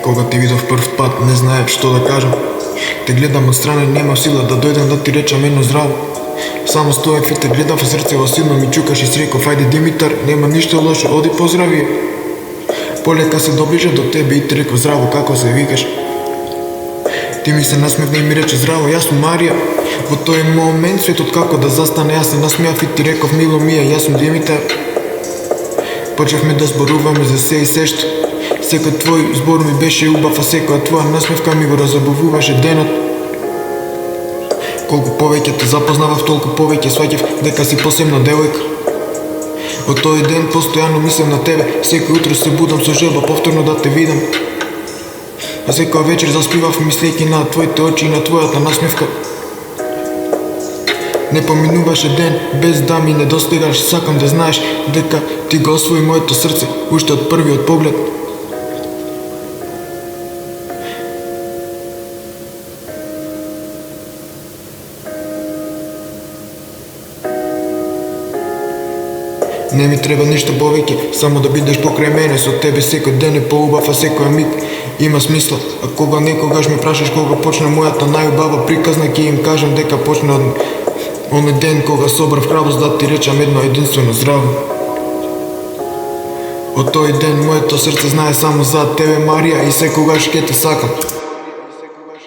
Кога те видов прв пат, не знаев што да кажам. Те гледам од страна и нема сила да дојдам да ти речам едно здраво. Само стоев и те гледав, а срцево силно ми чукаш и си реков, ајде Димитар, нема ништо лошо, оди поздрави. Полека се доближа до тебе и ти реков здраво, како се викаш? Ти ми се насмевна и ми рече здраво, јас сум Марија. Во тој момент светот како да застане, јас се насмеав и ти реков мило ми е, јас сум Димитар. Почевме да зборуваме за се и сешто. Секој твој збор ми беше убав, а секоја твоја насмевка ми го разобуваше денот. Колку повеќе те запознавав, толку повеќе сваќав дека си посебна девојка. Од тој ден постојано мислам на тебе, секој утро се будам со желба повторно да те видам. А секоја вечер заспивав мислејќи на твоите очи и на твојата насмевка. Не поминуваше ден без да ми недостигаш, сакам да знаеш дека ти го освои моето срце уште од првиот поглед. Не ми треба ништо повеќе, само да бидеш покрај мене. Со тебе секој ден е поубав, а секој миг има смисла. А кога некогаш ме прашаш кога почна мојата најубава приказна, ќе им кажам дека почна оној ден кога собрав храброст да ти речам едно единствено здраво. Од тој ден моето срце знае само за тебе, Марија, и секогаш ќе те сакам.